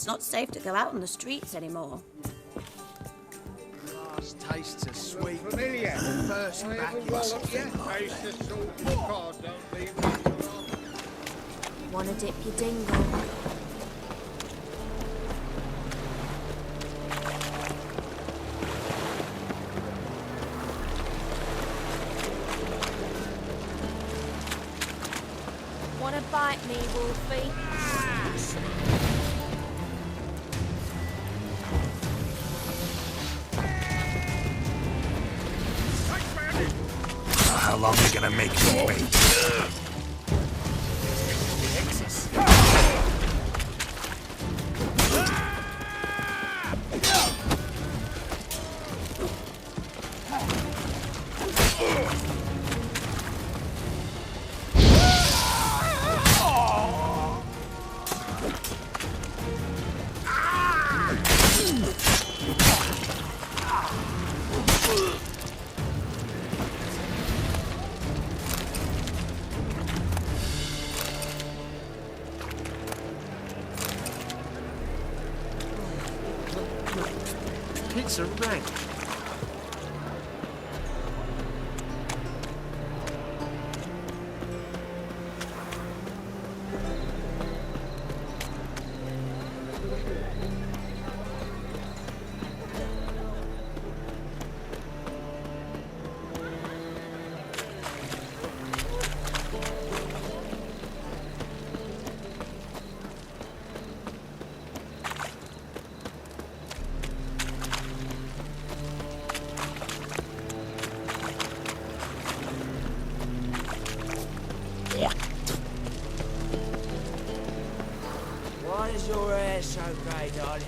It's not safe to go out on the streets anymore. Last tastes of sweet. Familiar. First back in something. Taste the salt. God, don't leave me alone. Wanna dip your dingle? Wanna bite me, Wolfie? How long are you gonna make me wait? It's a rank. Why is your hair so grey, darling?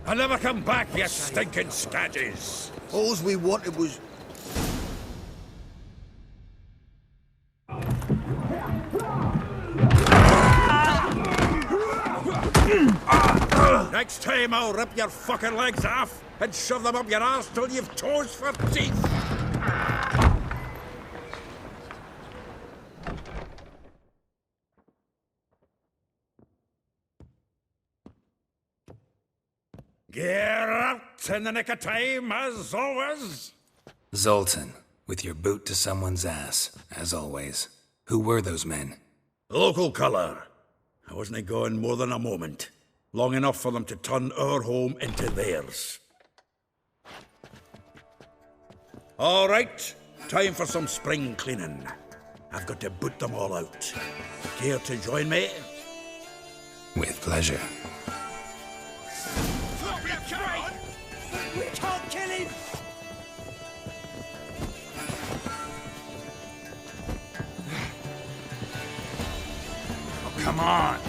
I'll never come back, you stinking scadges! All we wanted was. Next time I'll rip your fucking legs off and shove them up your arse till you've toes for teeth! Geralt, in the nick of time, as always! Zoltan, with your boot to someone's ass, as always. Who were those men? Local colour. I wasn't gone more than a moment. Long enough for them to turn our home into theirs. All right, time for some spring cleaning. I've got to boot them all out. Care to join me? With pleasure. We can't kill him! Oh, come on!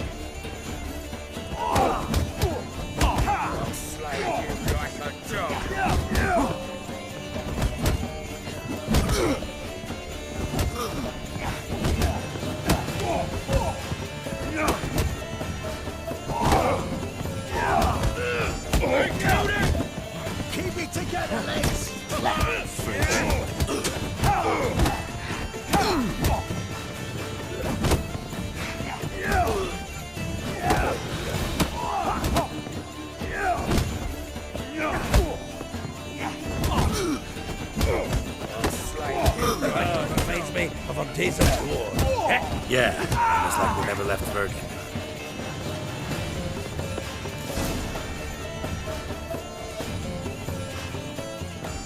I'll slay you like a dog. Keep it together, lads! Reminds me of our days of war. Yeah, almost like we never left Bergen.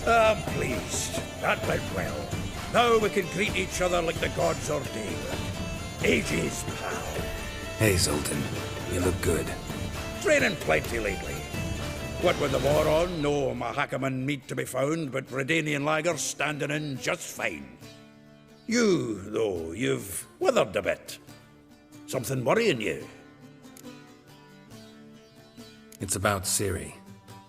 I'm pleased. That went well. Now we can greet each other like the gods ordained. Ages, pal. Hey, Zoltan. You look good. Training plenty lately. What with the war on, no Mahakaman meat to be found, but Redanian lagers standing in just fine. You, though, you've withered a bit. Something worrying you? It's about Ciri.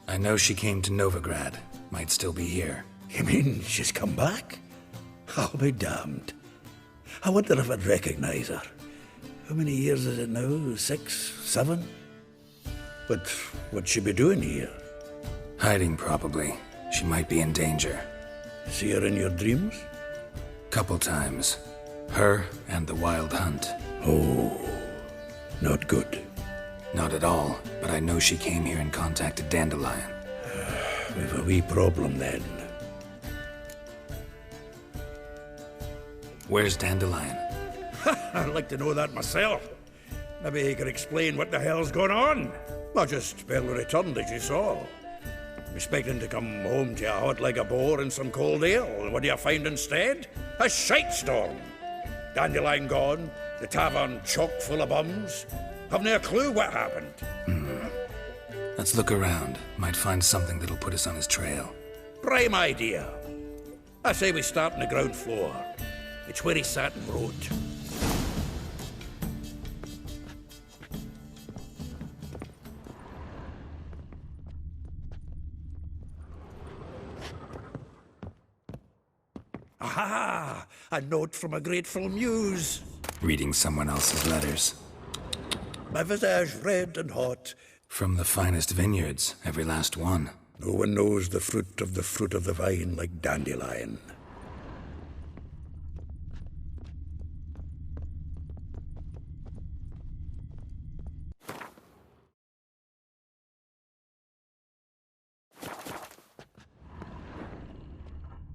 I know she came to Novigrad. Might still be here. You mean she's come back? I'll be damned. I wonder if I'd recognize her. How many years is it now? 6, 7? But what'd she be doing here? Hiding, probably. She might be in danger. See her in your dreams? Couple times. Her and the Wild Hunt. Oh, not good. Not at all, but I know she came here and contacted Dandelion. We've a wee problem then. Where's Dandelion? I'd like to know that myself. Maybe he could explain what the hell's going on. I just barely returned, as you saw. I'm expecting to come home to a hot like a boar and some cold ale, and what do you find instead? A shite storm. Dandelion gone, the tavern chock full of bums. Haven't a clue what happened. Let's look around. Might find something that'll put us on his trail. Prime idea. I say we start on the ground floor. It's where he sat and wrote. Aha! A note from a grateful muse. Reading someone else's letters. My visage red and hot. From the finest vineyards, every last one. No one knows the fruit of the vine like Dandelion.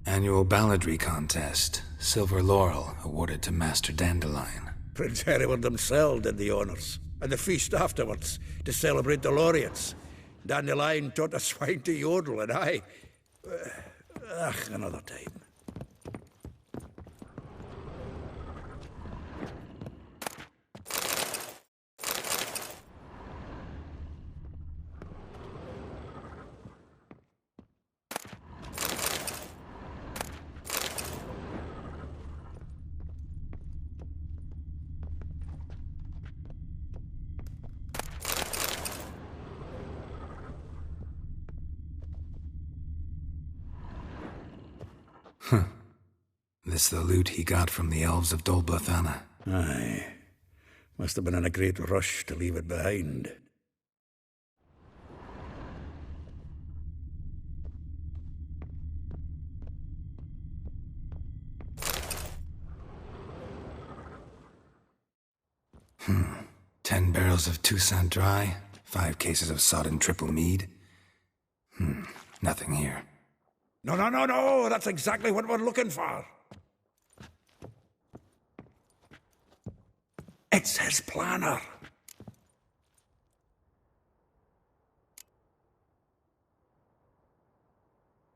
Annual balladry contest. Silver laurel awarded to Master Dandelion. Prince Hereward himself did the honours, and the feast afterwards to celebrate the laureates. Dandelion taught a swine to yodel, and I... another time. This the loot he got from the elves of Dol Blathanna. Aye. Must have been in a great rush to leave it behind. Hmm. 10 barrels of Toussaint Dry, 5 cases of sodden triple mead. Nothing here. No, that's exactly what we're looking for. It's his planner.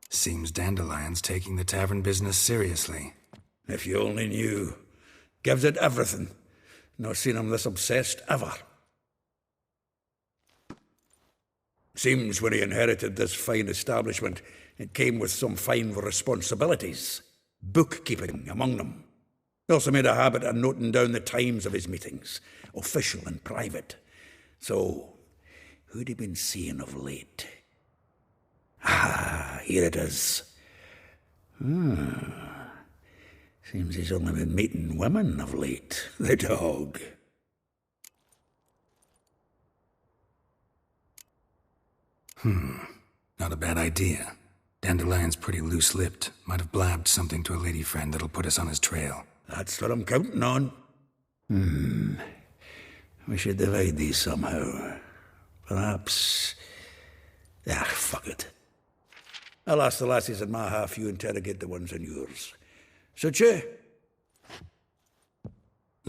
Seems Dandelion's taking the tavern business seriously. If you only knew. Gives it everything. Not seen him this obsessed ever. Seems when he inherited this fine establishment, it came with some fine responsibilities. Bookkeeping among them. He also made a habit of noting down the times of his meetings, official and private. So, who'd he been seeing of late? Ah, here it is. Seems he's only been meeting women of late. The dog. Not a bad idea. Dandelion's pretty loose-lipped. Might have blabbed something to a lady friend that'll put us on his trail. That's what I'm counting on. We should divide these somehow. Perhaps... fuck it. I'll ask the lassies in my half, you interrogate the ones in yours. Such you?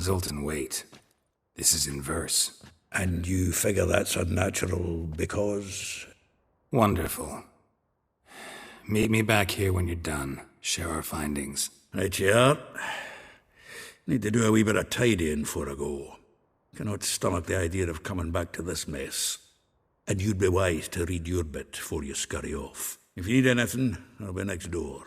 Zoltan, wait. This is in verse. And you figure that's unnatural because... Wonderful. Meet me back here when you're done. Share our findings. Right you are. Need to do a wee bit of tidying before I go. Cannot stomach the idea of coming back to this mess. And you'd be wise to read your bit before you scurry off. If you need anything, I'll be next door.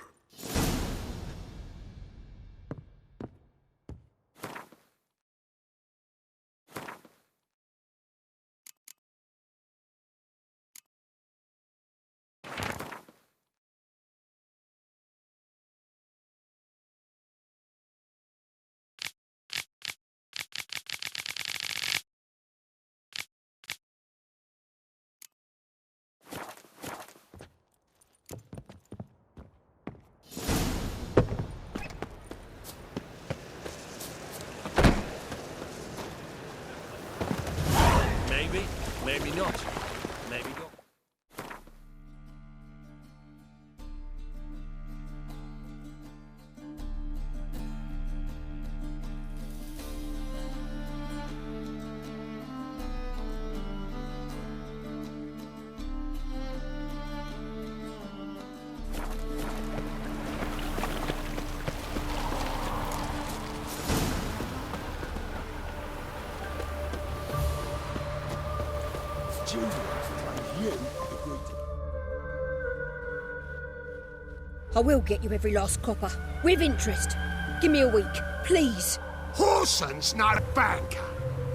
I will get you every last copper, with interest. Give me a week, please. Horson's not a banker.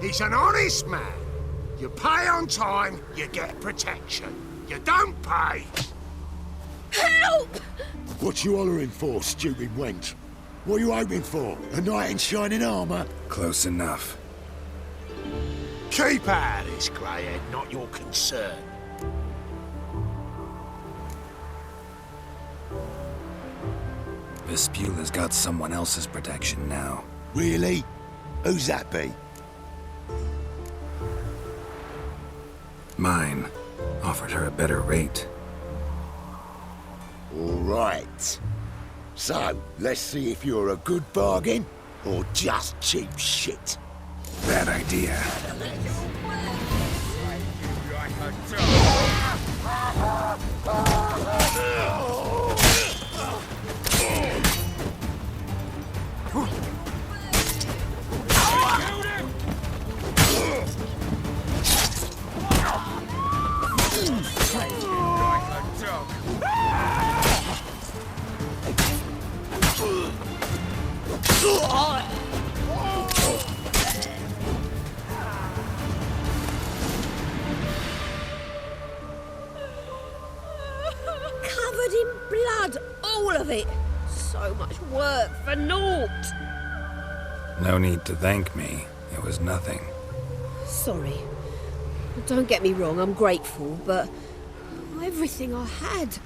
He's an honest man. You pay on time, you get protection. You don't pay. Help! What you hollering for, stupid wench? What are you hoping for? A knight in shining armour? Close enough. Keep out of this, greyhead, not your concern. Vespula's got someone else's protection now. Really? Who's that be? Mine. Offered her a better rate. All right. So, let's see if you're a good bargain or just cheap shit. Bad idea. Covered in blood, all of it. So much work for naught. No need to thank me. It was nothing. Sorry. Don't get me wrong, I'm grateful, but everything I had,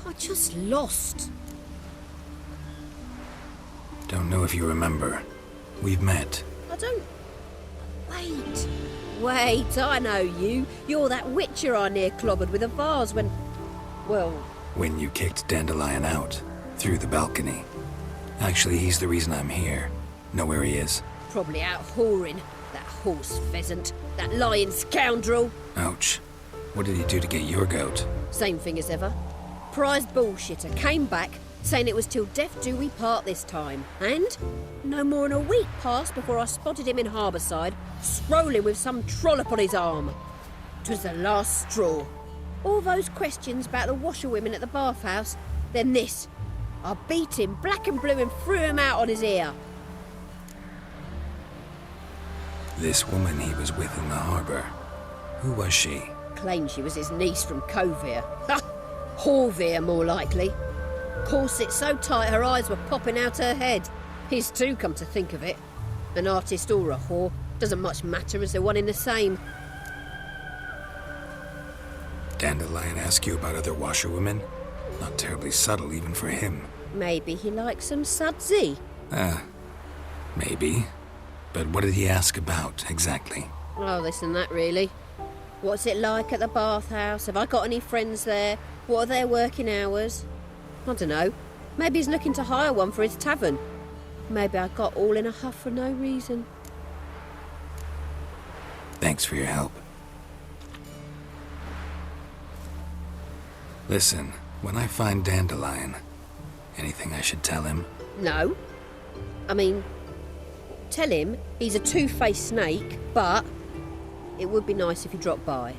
I just lost. Don't know if you remember. We've met. I don't... Wait, I know you. You're that witcher I near clobbered with a vase when... Well... When you kicked Dandelion out. Through the balcony. Actually, he's the reason I'm here. Know where he is? Probably out whoring. That horse pheasant. That lying scoundrel. Ouch. What did he do to get your goat? Same thing as ever. Prized bullshitter came back, saying it was till death do we part this time. And no more than a week passed before I spotted him in Harbourside, strolling with some trollop on his arm. 'Twas the last straw. All those questions about the washerwomen at the bathhouse, then this. I beat him black and blue and threw him out on his ear. This woman he was with in the harbour. Who was she? Claimed she was his niece from Kovir. Ha! Horvir, more likely. Corset so tight her eyes were popping out her head. His too, come to think of it. An artist or a whore doesn't much matter as they're one in the same. Dandelion ask you about other washerwomen? Not terribly subtle even for him. Maybe he likes some sudsy. Maybe. But what did he ask about, exactly? Oh, this and that, really. What's it like at the bathhouse? Have I got any friends there? What are their working hours? I don't know. Maybe he's looking to hire one for his tavern. Maybe I got all in a huff for no reason. Thanks for your help. Listen, when I find Dandelion, anything I should tell him? No. I mean, tell him he's a two-faced snake, but it would be nice if he dropped by.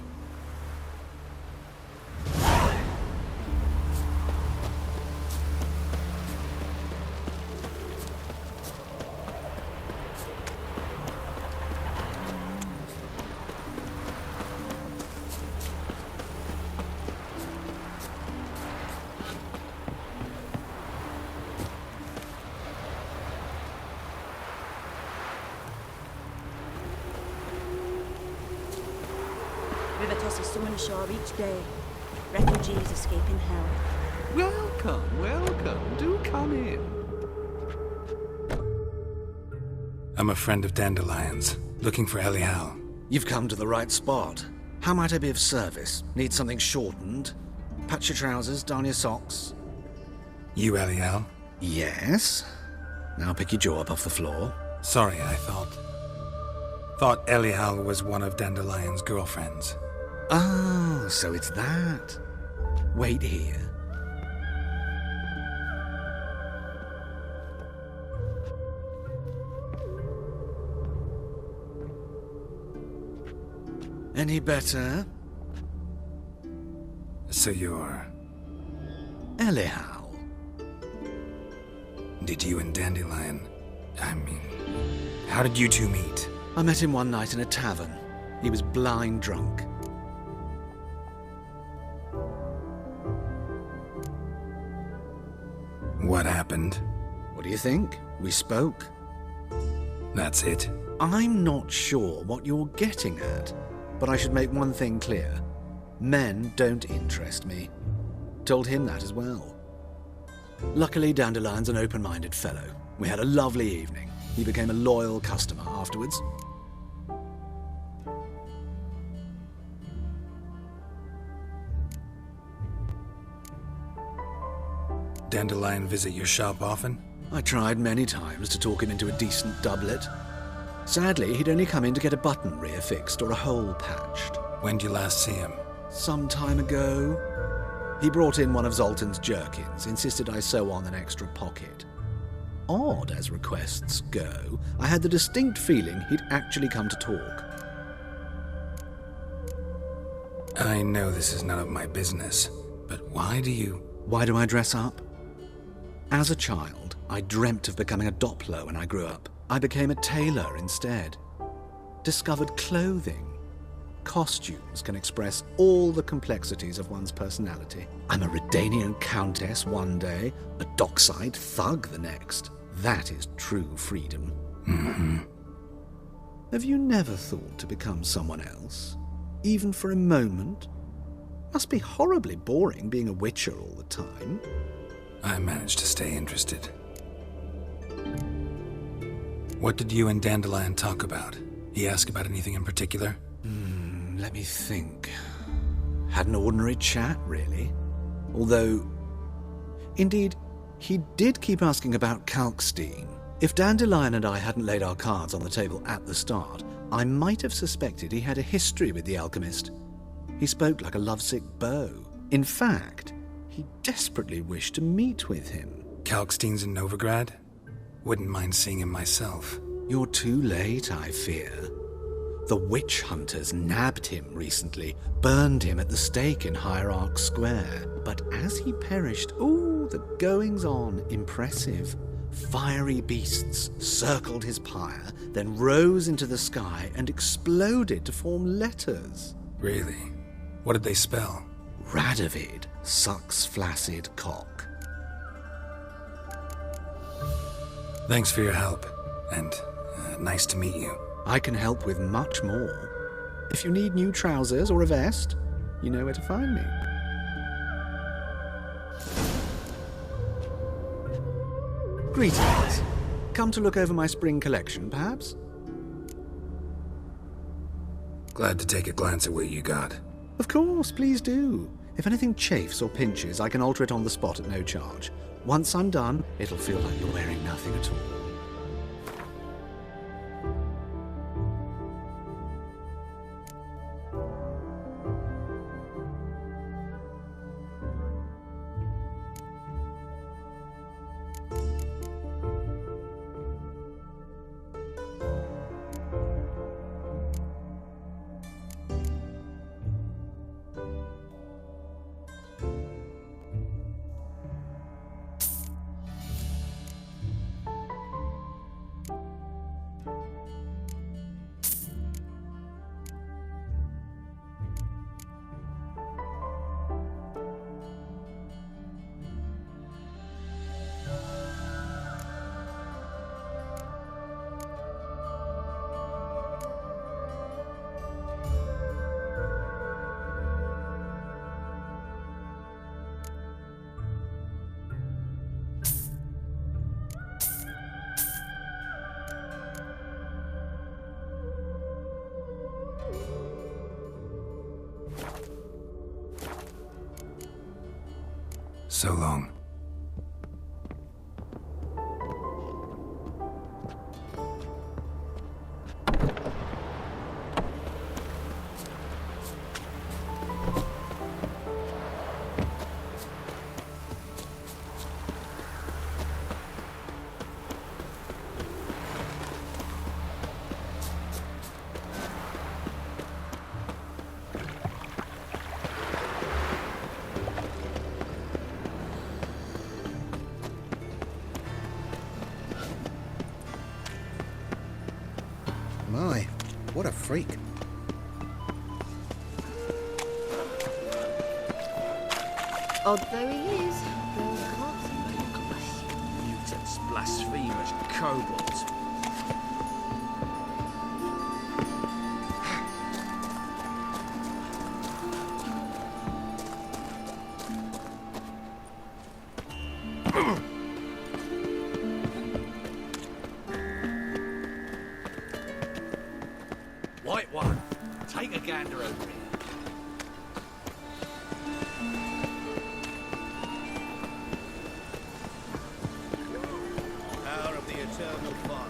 River tosses someone ashore each day. Refugees escaping hell. Welcome, welcome. Do come in. I'm a friend of Dandelion's, looking for Elial. You've come to the right spot. How might I be of service? Need something shortened? Patch your trousers, darn your socks. You Elial? Yes. Now pick your jaw up off the floor. Sorry, I thought Elial was one of Dandelion's girlfriends. Oh, so it's that. Wait here. Any better? So you're... Elial. did you and Dandelion... how did you two meet? I met him one night in a tavern. He was blind drunk. What happened? What do you think? We spoke. That's it? I'm not sure what you're getting at, but I should make one thing clear. Men don't interest me. Told him that as well. Luckily, Dandelion's an open-minded fellow. We had a lovely evening. He became a loyal customer afterwards. Dandelion visit your shop often? I tried many times to talk him into a decent doublet. Sadly, he'd only come in to get a button reaffixed or a hole patched. When did you last see him? Some time ago. He brought in one of Zoltan's jerkins, insisted I sew on an extra pocket. Odd as requests go, I had the distinct feeling he'd actually come to talk. I know this is none of my business, but why do I dress up? As a child, I dreamt of becoming a Doppler when I grew up. I became a tailor instead. Discovered clothing. Costumes can express all the complexities of one's personality. I'm a Redanian countess one day, a dockside thug the next. That is true freedom. Mm-hmm. Have you never thought to become someone else? Even for a moment? Must be horribly boring being a witcher all the time. I managed to stay interested. What did you and Dandelion talk about? He ask about anything in particular? Let me think. Had an ordinary chat, really. Although, indeed, he did keep asking about Kalkstein. If Dandelion and I hadn't laid our cards on the table at the start, I might have suspected he had a history with the alchemist. He spoke like a lovesick beau. In fact, he desperately wished to meet with him. Kalkstein's in Novigrad? Wouldn't mind seeing him myself. You're too late, I fear. The witch hunters nabbed him recently, burned him at the stake in Hierarch Square. But as he perished, the goings-on, impressive. Fiery beasts circled his pyre, then rose into the sky and exploded to form letters. Really? What did they spell? Radovid sucks flaccid cock. Thanks for your help, and nice to meet you. I can help with much more. If you need new trousers or a vest, you know where to find me. Greetings. Come to look over my spring collection, perhaps? Glad to take a glance at what you got. Of course, please do. If anything chafes or pinches, I can alter it on the spot at no charge. Once I'm done, it'll feel like you're wearing nothing at all. So long. freak. Odd though he is, Bill can't see. Mutants, blasphemers, kobolds. White one, take a gander over here. Power of the eternal fire.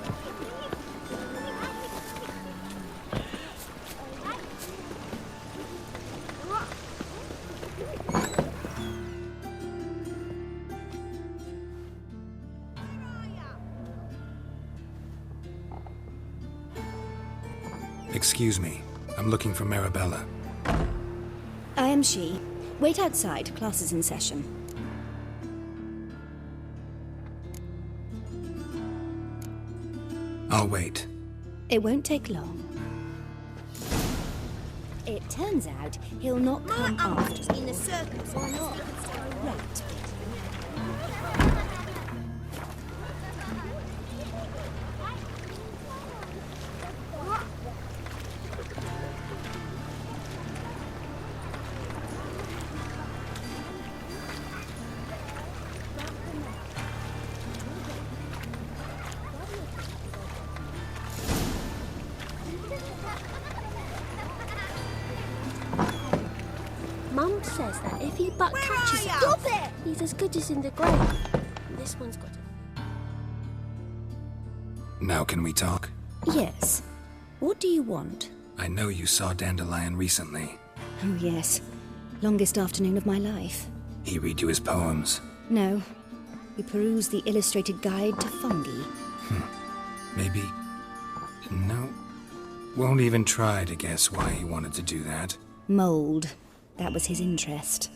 Excuse me. I'm looking for Marabella. I am she. Wait outside. Class is in session. I'll wait. It won't take long. It turns out he'll not come after in the circus. or not. Right. Mum says that if he but catches it, stop it! He's as good as in the grave. This one's got it. Now can we talk? Yes. What do you want? I know you saw Dandelion recently. Oh, yes. Longest afternoon of my life. He read you his poems. No. We perused the illustrated guide to fungi. Maybe... No. Won't even try to guess why he wanted to do that. Mold. That was his interest.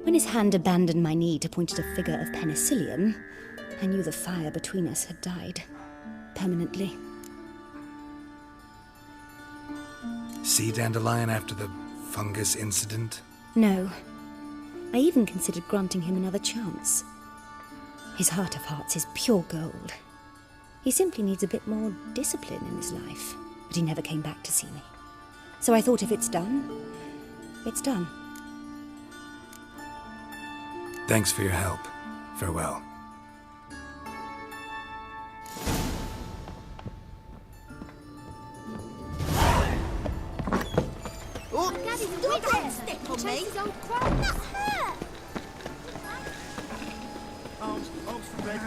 When his hand abandoned my knee to point at a figure of penicillium, I knew the fire between us had died. Permanently. See Dandelion after the fungus incident? No. I even considered granting him another chance. His heart of hearts is pure gold. He simply needs a bit more discipline in his life. But he never came back to see me. So I thought if it's done, it's done. Thanks for your help. Farewell. Stick on me. That hurt. Arms for red.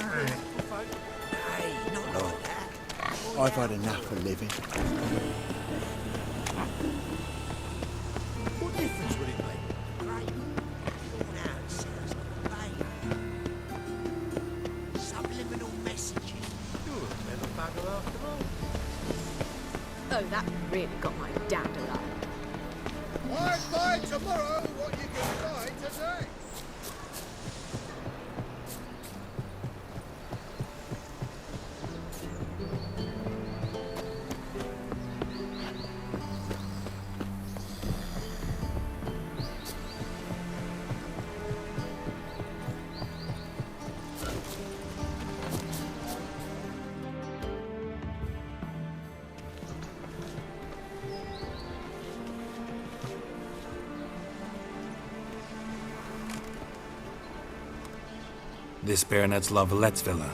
Hey, not like that. I've had enough of living. What difference would it make? Great. Worn out, sirs. Vain. Subliminal messages. You're a clever bugger after all. Oh, that really got my dandelion. Why buy tomorrow what you can buy today? This Baronet's Lavallette's villa.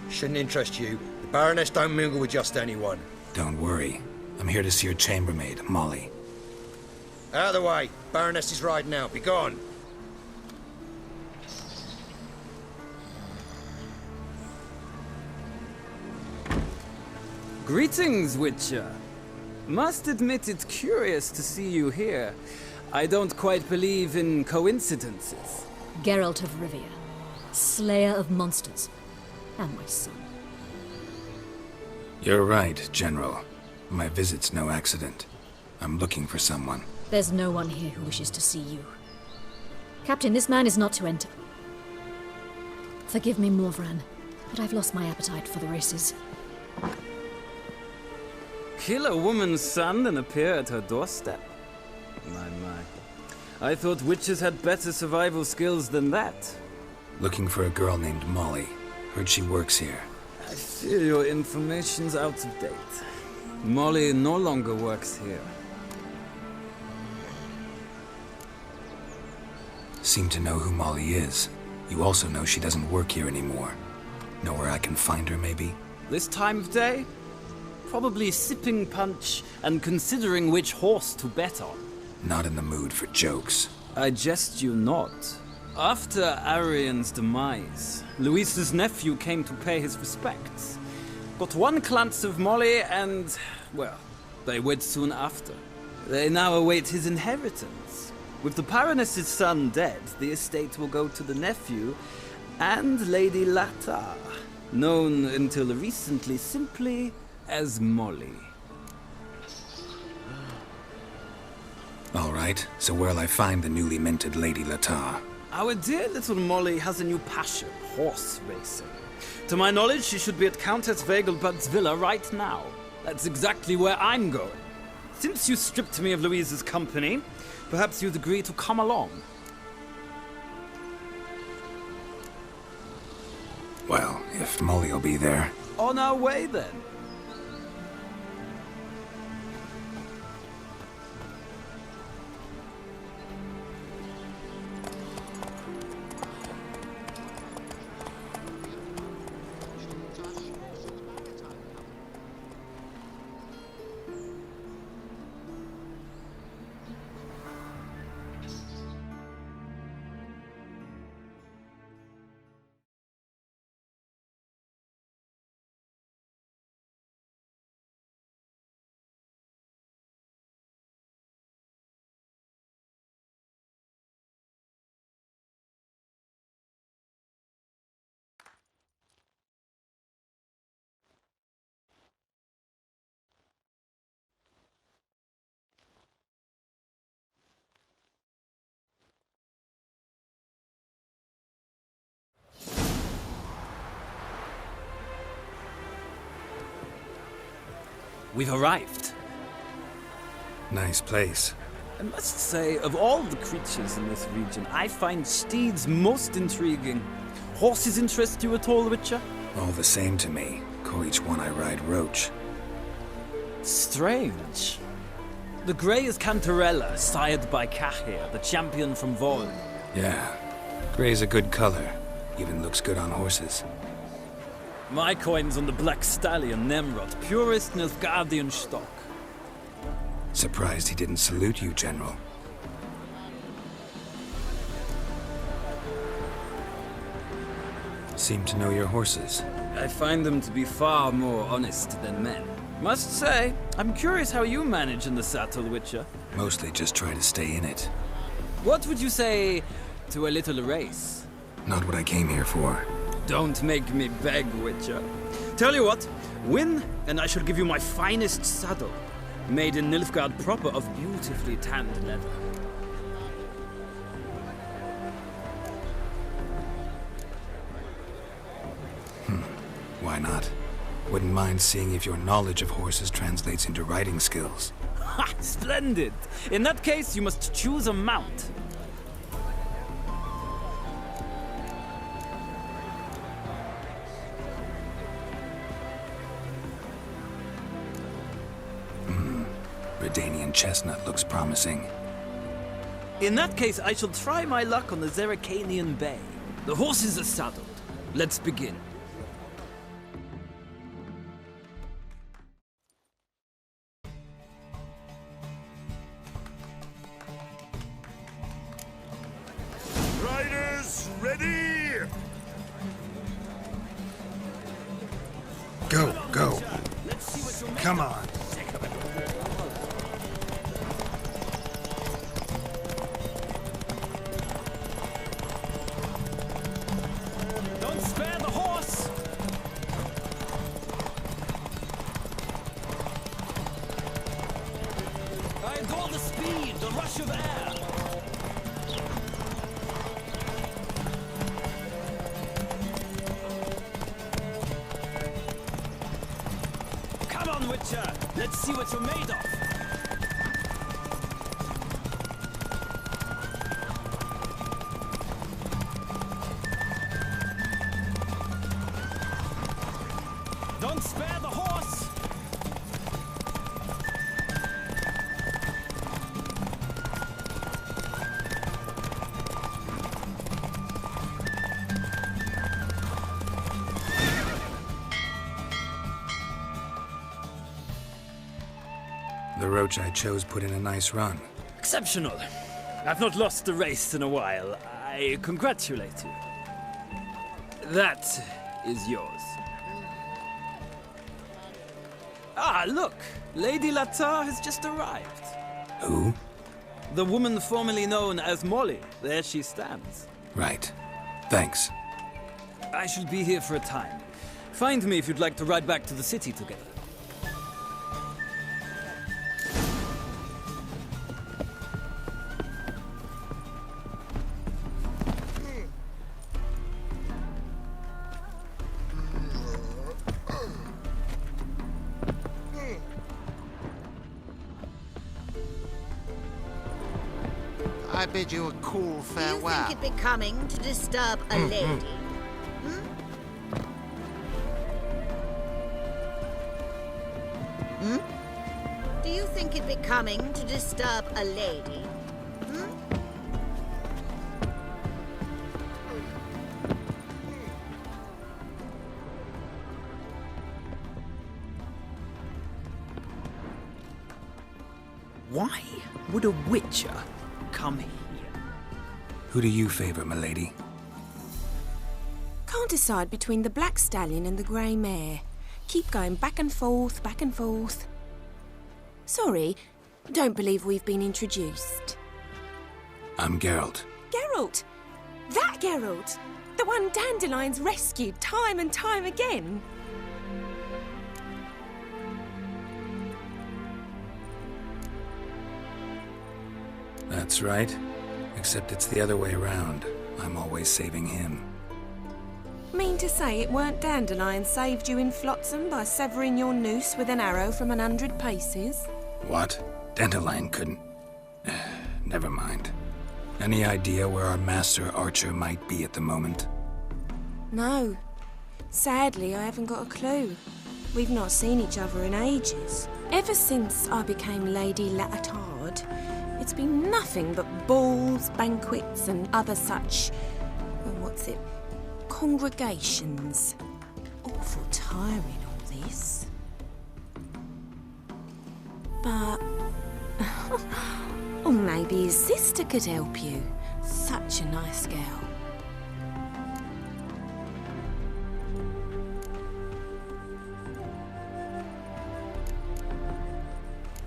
Shouldn't interest you. The Baroness don't mingle with just anyone. Don't worry. I'm here to see your chambermaid, Molly. Out of the way. Baroness is riding out. Be gone. Greetings, Witcher. Must admit it's curious to see you here. I don't quite believe in coincidences. Geralt of Rivia, Slayer of Monsters, and my son. You're right, General. My visit's no accident. I'm looking for someone. There's no one here who wishes to see you. Captain, this man is not to enter. Forgive me, Morvran, but I've lost my appetite for the races. Kill a woman's son and appear at her doorstep? My. I thought witches had better survival skills than that. Looking for a girl named Molly. Heard she works here. I fear your information's out of date. Molly no longer works here. Seem to know who Molly is. You also know she doesn't work here anymore. Know where I can find her, maybe? This time of day? Probably sipping punch and considering which horse to bet on. Not in the mood for jokes. I jest you not. After Arian's demise, Luis's nephew came to pay his respects. Got one glance of Molly and, well, they wed soon after. They now await his inheritance. With the Baroness's son dead, the estate will go to the nephew and Lady Latar, known until recently simply as Molly. All right, so where'll I find the newly minted Lady Latar? Our dear little Molly has a new passion, horse racing. To my knowledge, she should be at Countess Vegelbud's villa right now. That's exactly where I'm going. Since you stripped me of Louise's company, perhaps you'd agree to come along. Well, if Molly'll be there. On our way, then. We've arrived. Nice place. I must say, of all the creatures in this region, I find steeds most intriguing. Horses interest you at all, Witcher? All the same to me. Call each one I ride Roach. Strange. The grey is Cantarella, sired by Cahir, the champion from Vol. Yeah. Gray's a good color. Even looks good on horses. My coin's on the Black Stallion, Nemrod, purest Nilfgaardian stock. Surprised he didn't salute you, General. Seem to know your horses. I find them to be far more honest than men. Must say, I'm curious how you manage in the saddle, Witcher. Mostly just try to stay in it. What would you say to a little race? Not what I came here for. Don't make me beg, Witcher. Tell you what, win, and I shall give you my finest saddle, made in Nilfgaard proper of beautifully tanned leather. Why not? Wouldn't mind seeing if your knowledge of horses translates into riding skills. Ha! Splendid! In that case, you must choose a mount. Redanian chestnut looks promising. In that case, I shall try my luck on the Zeracanian Bay. The horses are saddled. Let's begin. Riders, ready? Go, go. Come on. Don't spare the horse! I adore the speed, the rush of air. Come on, on, Witcher! Let's see what you're made of! Don't spare the horse! The roach I chose put in a nice run. Exceptional. I've not lost a race in a while. I congratulate you. That is yours. Ah, look! Lady Latar has just arrived. Who? The woman formerly known as Molly. There she stands. Right. Thanks. I shall be here for a time. Find me if you'd like to ride back to the city together. I bid you a cool farewell. Do you think it becoming to disturb a lady? Do you think it becoming to disturb a lady? Why would a witcher come here? Who do you favor, milady? Can't decide between the black stallion and the grey mare. Keep going back and forth, back and forth. Sorry, don't believe we've been introduced. I'm Geralt. Geralt! That Geralt! The one Dandelion's rescued time and time again. That's right. Except it's the other way around. I'm always saving him. Mean to say it weren't Dandelion saved you in Flotsam by severing your noose with an arrow from 100 paces? What? Dandelion couldn't... Never mind. Any idea where our master archer might be at the moment? No. Sadly, I haven't got a clue. We've not seen each other in ages. Ever since I became Lady Latard, it's been nothing but balls, banquets, and other such... congregations. Awful tiring, all this. But... or maybe his sister could help you. Such a nice girl.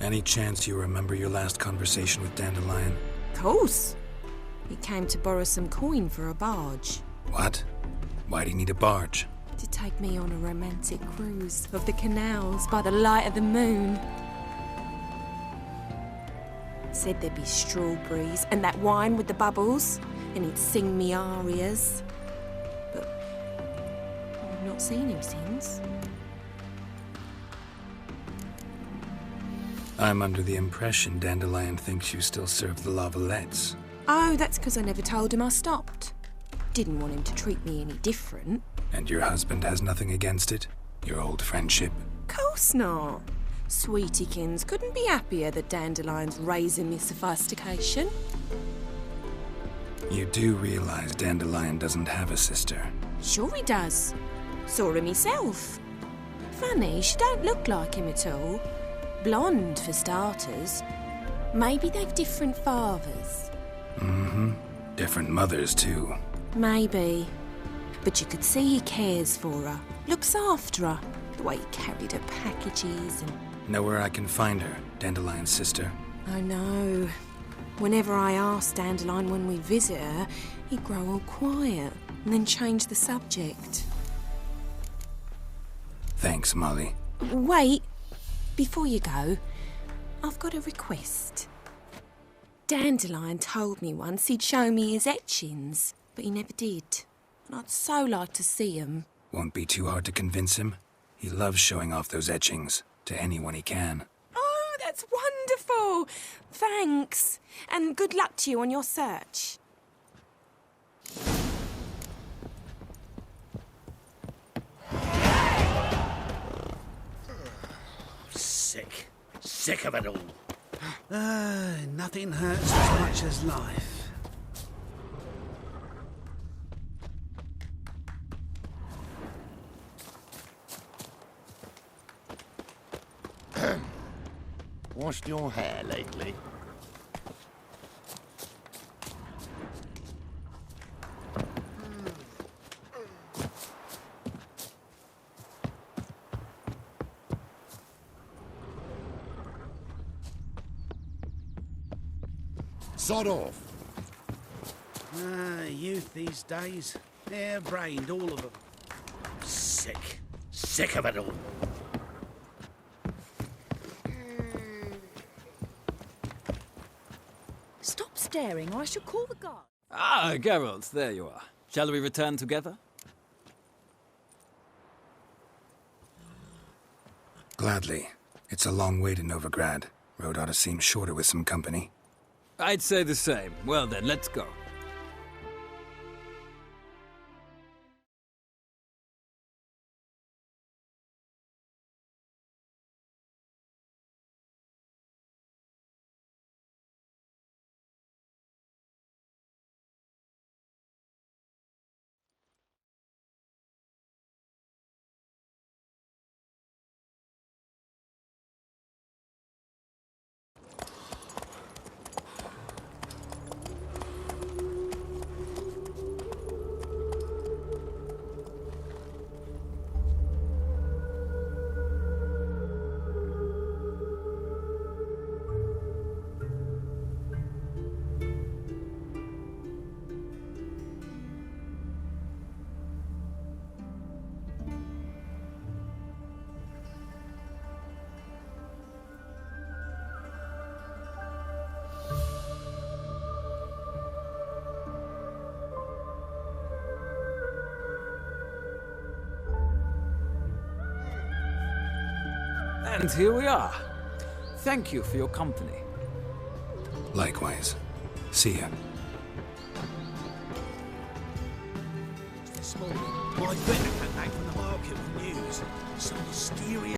Any chance you remember your last conversation with Dandelion? Course. He came to borrow some coin for a barge. What? Why do you need a barge? To take me on a romantic cruise of the canals by the light of the moon. Said there'd be strawberries and that wine with the bubbles, and he'd sing me arias. But I've not seen him since. I'm under the impression Dandelion thinks you still serve the Lavalettes. Oh, that's because I never told him I stopped. Didn't want him to treat me any different. And your husband has nothing against it? Your old friendship? Course not. Sweetiekins couldn't be happier that Dandelion's raising me sophistication. You do realize Dandelion doesn't have a sister? Sure he does. Saw him myself. Funny, she don't look like him at all. Blonde, for starters. Maybe they've different fathers. Mm-hmm. Different mothers, too. Maybe. But you could see he cares for her. Looks after her. The way he carried her packages and... Know where I can find her, Dandelion's sister? I know. Whenever I asked Dandelion when we visit her, he'd grow all quiet and then change the subject. Thanks, Molly. Wait. Before you go, I've got a request. Dandelion told me once he'd show me his etchings, but he never did. And I'd so like to see 'em. Won't be too hard to convince him. He loves showing off those etchings. to anyone he can. Oh, that's wonderful. Thanks. And good luck to you on your search. Sick. Sick of it all. Nothing hurts as much as life. Washed your hair lately? Sod off. Youth these days. Hair-brained, all of them. Sick. Sick of it all. Stop staring or I shall call the guard. Ah, Geralt, there you are. Shall we return together? Gladly. It's a long way to Novigrad. Road ought to seem shorter with some company. I'd say the same. Well then, let's go. And here we are. Thank you for your company. Likewise. See ya. My